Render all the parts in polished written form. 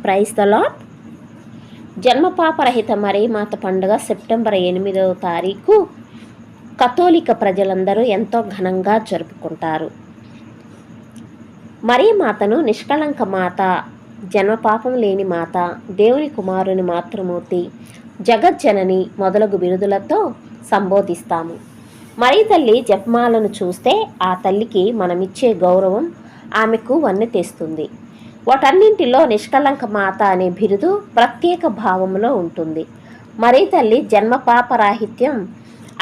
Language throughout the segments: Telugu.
Praise the lord. జన్మపాపరహిత మరియమాత పండుగ సెప్టెంబర్ 8వ తారీఖు కథోలిక ప్రజలందరూ ఎంతో ఘనంగా జరుపుకుంటారు. మరియమాతను నిష్కళంక మాత, జన్మపాపం లేని మాత, దేవుని కుమారుని మాతృమూర్తి, జగజ్జనని మొదలగు బిరుదులతో సంబోధిస్తాము. మరీ తల్లి జపమాలను చూస్తే ఆ తల్లికి మనమిచ్చే గౌరవం ఆమెకు వన్నె తెస్తుంది. వాటన్నింటిలో నిష్కళంక మాత అనే బిరుదు ప్రత్యేక భావంలో ఉంటుంది. మరీ తల్లి జన్మపాపరాహిత్యం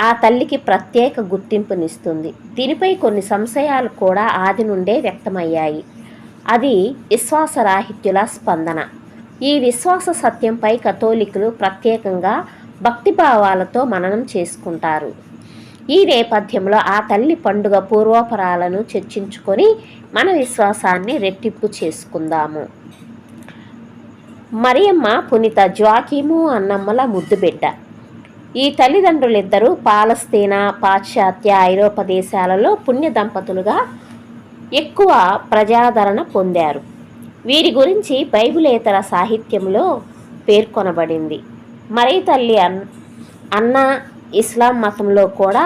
ఆ తల్లికి ప్రత్యేక గుర్తింపునిస్తుంది. దీనిపై కొన్ని సంశయాలు కూడా ఆది నుండే వ్యక్తమయ్యాయి. అది విశ్వాసరాహిత్యుల స్పందన. ఈ విశ్వాస సత్యంపై కథోలికులు ప్రత్యేకంగా భక్తిభావాలతో మననం చేసుకుంటారు. ఈ నేపథ్యంలో ఆ తల్లి పండుగ పూర్వోపరాలను చర్చించుకొని మన విశ్వాసాన్ని రెట్టింపు చేసుకుందాము. మరియమ్మ పునీత జోకీము అన్నమ్మల ముద్దుబిడ్డ. ఈ తల్లిదండ్రులిద్దరూ పాలస్తీనా, పాశ్చాత్య, ఐరోపా దేశాలలో పుణ్య దంపతులుగా ఎక్కువ ప్రజాదరణ పొందారు. వీరి గురించి బైబిలేతర సాహిత్యంలో పేర్కొనబడింది. మరీ తల్లి అన్న ఇస్లాం మతంలో కూడా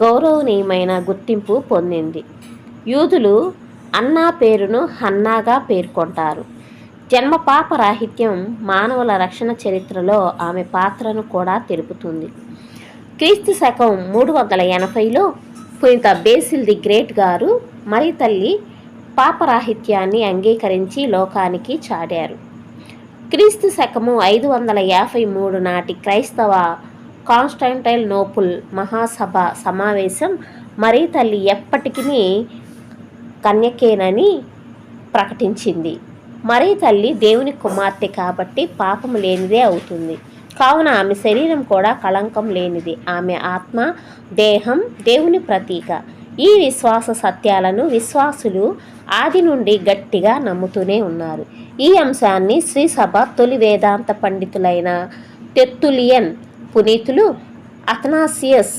గౌరవనీయమైన గుర్తింపు పొందింది. యూదులు అన్నా పేరును హన్నాగా పేర్కొంటారు. జన్మపాపరాహిత్యం మానవుల రక్షణ చరిత్రలో ఆమె పాత్రను కూడా తెలుపుతుంది. క్రీస్తు శకం 380లో పునీత బేసిల్ ది గ్రేట్ గారు మరీ తల్లి పాపరాహిత్యాన్ని అంగీకరించి లోకానికి చాటారు. క్రీస్తు శకము 553 నాటి క్రైస్తవ కాన్స్టాంటినోపుల్ మహాసభ సమావేశం మరీ తల్లి ఎప్పటికీ కన్యకేనని ప్రకటించింది. మరీ తల్లి దేవుని కుమార్తె కాబట్టి పాపం లేనిదే అవుతుంది. కావున ఆమె శరీరం కూడా కళంకం లేనిది. ఆమె ఆత్మ, దేహం దేవుని ప్రతీక. ఈ విశ్వాస సత్యాలను విశ్వాసులు ఆది నుండి గట్టిగా నమ్ముతూనే ఉన్నారు. ఈ అంశాన్ని శ్రీసభ తొలి వేదాంత పండితులైన తెర్తులియన్ పునీతులు అథనాసియస్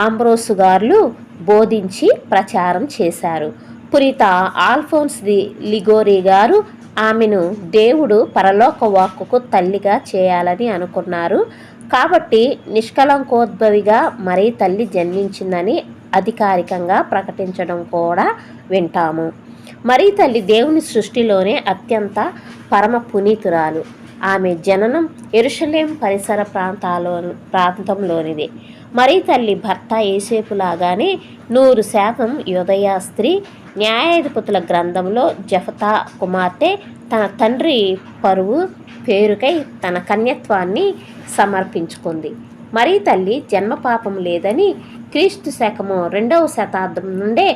ఆంబ్రోసు గారు బోధించి ప్రచారం చేశారు. పునీత ఆల్ఫోన్స్ ది లిగోరి గారు ఆమెను దేవుడు పరలోక వాక్కుకు తల్లిగా చేయాలని అనుకున్నారు. కాబట్టి నిష్కళంకోద్భవిగా మరీ తల్లి జన్మించిందని అధికారికంగా ప్రకటించడం కూడా వింటాము. మరీ తల్లి దేవుని సృష్టిలోనే అత్యంత పరమ పునీతురాలు. ఆమె జననం యెరూషలేం పరిసర ప్రాంతంలోనిదే. మరీ తల్లి భర్త యేసేపులాగానే 100% యూదయ స్త్రీ. న్యాయాధిపతుల గ్రంథంలో జెఫతా కుమార్తె తన తండ్రి పేరుకై తన కన్యత్వాన్ని సమర్పించుకుంది. మరీ తల్లి జన్మపాపం లేదని క్రీస్తు శకము 2వ శతాబ్దం నుండే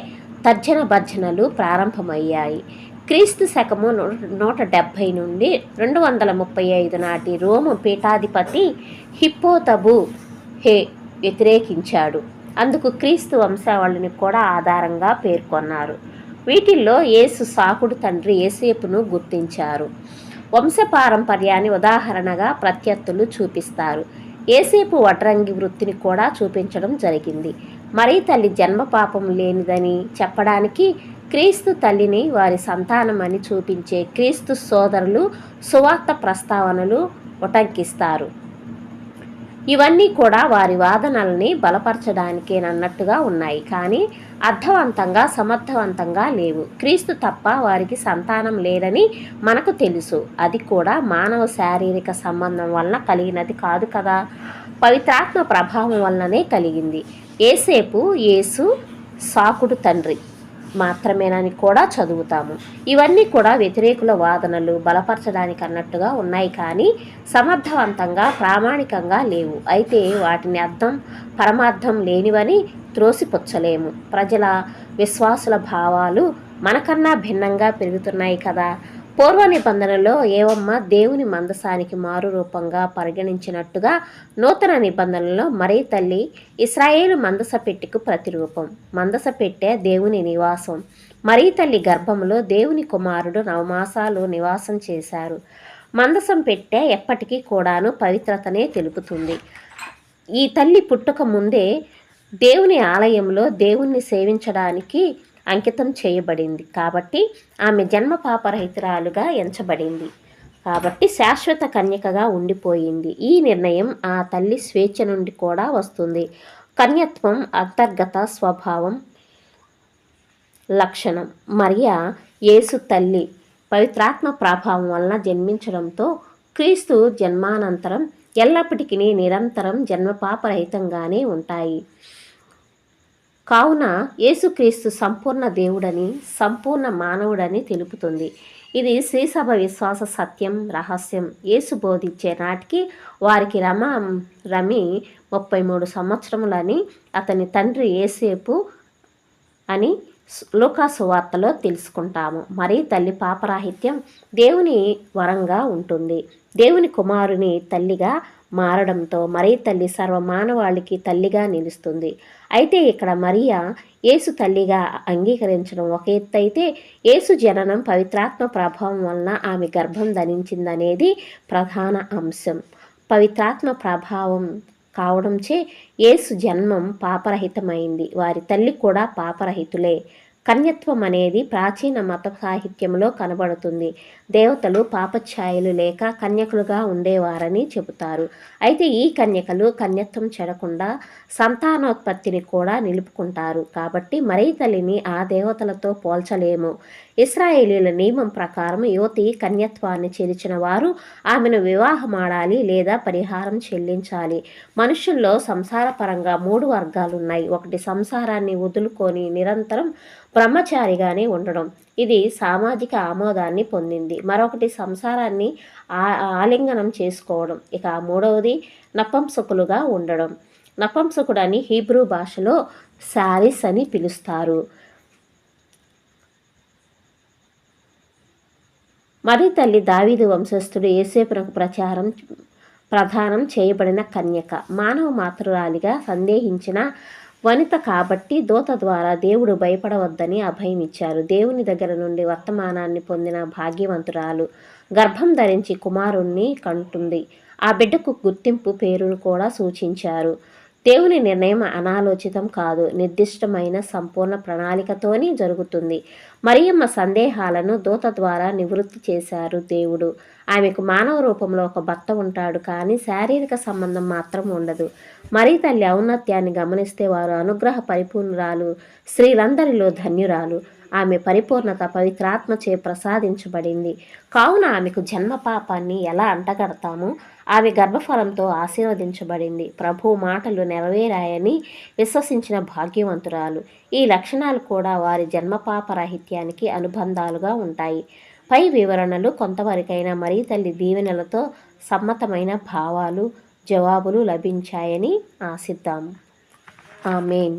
తర్జన భర్జనలు ప్రారంభమయ్యాయి. క్రీస్తు శకము 170 నుండి 235 నాటి రోము పీఠాధిపతి హిప్పో హే వ్యతిరేకించాడు. అందుకు క్రీస్తు వంశావళిని కూడా ఆధారంగా పేర్కొన్నారు. వీటిల్లో యేసు సాకుడు తండ్రి యేసేపును గుర్తించారు. వంశపారంపర్యాన్ని ఉదాహరణగా ప్రత్యర్థులు చూపిస్తారు. యేసేపు వడ్రంగి వృత్తిని కూడా చూపించడం జరిగింది. మరీ తల్లి జన్మపాపం లేనిదని చెప్పడానికి క్రీస్తు తల్లిని వారి సంతానమని చూపించే క్రీస్తు సోదరులు సువార్త ప్రస్తావనలు ఉటంకిస్తారు. ఇవన్నీ కూడా వారి వాదనల్ని బలపరచడానికేనన్నట్టుగా ఉన్నాయి, కానీ అర్థవంతంగా సమర్థవంతంగా లేవు. క్రీస్తు తప్ప వారికి సంతానం లేదని మనకు తెలుసు. అది కూడా మానవ శారీరక సంబంధం వలన కలిగినది కాదు కదా, పవిత్రాత్మ ప్రభావం వలననే కలిగింది. యేసు సాకుడు తండ్రి మాత్రమేనని కూడా చదువుతాము. ఇవన్నీ కూడా వ్యతిరేకుల వాదనలు బలపరచడానికి అన్నట్టుగా ఉన్నాయి, కానీ సమర్థవంతంగా ప్రామాణికంగా లేవు. అయితే వాటిని పరమార్థం లేనివని త్రోసిపుచ్చలేము. ప్రజల విశ్వాసుల భావాలు మనకన్నా భిన్నంగా పెరుగుతున్నాయి కదా. పూర్వ నిబంధనలో ఏవమ్మ దేవుని మందసానికి మారు రూపంగా పరిగణించినట్టుగా నూతన నిబంధనలో మరీ తల్లి ఇశ్రాయేలు మందస పెట్టెకు ప్రతిరూపం. మందస పెట్టె దేవుని నివాసం. మరీ తల్లి గర్భంలో దేవుని కుమారుడు 9 మాసాలు నివాసం చేశారు. మందసం పెట్టె ఎప్పటికీ కూడాను పవిత్రతనే తెలుపుతుంది. ఈ తల్లి పుట్టుక ముందే దేవుని ఆలయంలో దేవుణ్ణి సేవించడానికి అంకితం చేయబడింది కాబట్టి ఆమె జన్మ పాపరహితురాలుగా ఎంచబడింది. కాబట్టి శాశ్వత కన్యకగా ఉండిపోయింది. ఈ నిర్ణయం ఆ తల్లి స్వేచ్ఛ నుండి కూడా వస్తుంది. కన్యత్వం అంతర్గత స్వభావం లక్షణం. మరియా యేసు తల్లి పవిత్రాత్మ ప్రభావం వలన జన్మించడంతో క్రీస్తు జన్మానంతరం ఎల్లప్పటికీ నిరంతరం జన్మపాపరహితంగానే ఉంటాయి. కావున యేసుక్రీస్తు సంపూర్ణ దేవుడని, సంపూర్ణ మానవుడని తెలుపుతుంది. ఇది శ్రీసభ విశ్వాస సత్యం, రహస్యం. యేసు బోధించే నాటికి వారికి రమి 33 సంవత్సరములని అతని తండ్రి యేసేపు అని లూకా సువార్తలో తెలుసుకుంటాము. మరి తల్లి పాపరాహిత్యం దేవుని వరంగా ఉంటుంది. దేవుని కుమారుని తల్లిగా మారడంతో మరీ తల్లి సర్వమానవాళికి తల్లిగా నిలుస్తుంది. అయితే ఇక్కడ మరియా యేసు తల్లిగా అంగీకరించడం ఒక ఎత్తు అయితే, యేసు జననం పవిత్రాత్మ ప్రభావం వలన ఆమె గర్భం ధరించిందనేది ప్రధాన అంశం. పవిత్రాత్మ ప్రభావం కావడంచే యేసు జన్మం పాపరహితమైంది. వారి తల్లి కూడా పాపరహితులే. కన్యత్వం అనేది ప్రాచీన మత సాహిత్యంలో కనబడుతుంది. దేవతలు పాపఛాయలు లేక కన్యకులుగా ఉండేవారని చెబుతారు. అయితే ఈ కన్యకలు కన్యత్వం చెడకుండా సంతానోత్పత్తిని కూడా నిలుపుకుంటారు. కాబట్టి మరీ తల్లిని ఆ దేవతలతో పోల్చలేము. ఇశ్రాయేలీల నియమం ప్రకారం యువతి కన్యత్వాన్ని చెరిచిన వారు ఆమెను వివాహమాడాలి లేదా పరిహారం చెల్లించాలి. మనుషుల్లో సంసారపరంగా 3 వర్గాలున్నాయి. ఒకటి సంసారాన్ని వదులుకొని నిరంతరం బ్రహ్మచారిగానే ఉండడం, ఇది సామాజిక ఆమోదాన్ని పొందింది. మరొకటి సంసారాన్ని ఆలింగనం చేసుకోవడం. ఇక మూడవది నపుంసకులుగా ఉండడం. నపుంసకుడని హీబ్రూ భాషలో సారిస్ అని పిలుస్తారు. మరి తల్లి దావీదు వంశస్థుడు యేసేపునకు ప్రదానం చేయబడిన కన్యక. మానవ మాతృరాలిగా సందేహించిన వనిత కాబట్టి దూత ద్వారా దేవుడు భయపడవద్దని అభయమిచ్చారు. దేవుని దగ్గర నుండి వర్తమానాన్ని పొందిన భాగ్యవంతురాలు గర్భం ధరించి కుమారుణ్ణి కంటుంది. ఆ బిడ్డకు గుర్తింపు పేరును కూడా సూచించారు. దేవుని నిర్ణయం అనాలోచితం కాదు, నిర్దిష్టమైన సంపూర్ణ ప్రణాళికతోనే జరుగుతుంది. మరియమ్మ సందేహాలను దూత ద్వారా నివృత్తి చేశారు దేవుడు. ఆమెకు మానవ రూపంలో ఒక భర్త ఉంటాడు, కానీ శారీరక సంబంధం మాత్రం ఉండదు. మరీ తల్లి ఔన్నత్యాన్ని గమనిస్తే వారు అనుగ్రహ పరిపూర్ణురాలు, స్త్రీలందరిలో ధన్యురాలు. ఆమె పరిపూర్ణత పవిత్రాత్మచే ప్రసాదించబడింది. కావున ఆమెకు జన్మ పాపాన్ని ఎలా అంటగడతామో ఆమె గర్భఫలంతో ఆశీర్వదించబడింది. ప్రభు మాటలు నెరవేరాయని విశ్వసించిన భాగ్యవంతురాలు. ఈ లక్షణాలు కూడా వారి జన్మపాప రాహిత్యానికి అనుబంధాలుగా ఉంటాయి. పై వివరణలు కొంతవరకైనా మరీ తల్లి దీవెనలతో సమ్మతమైన జవాబులు లభించాయని ఆశిద్దాం. ఆమేన్.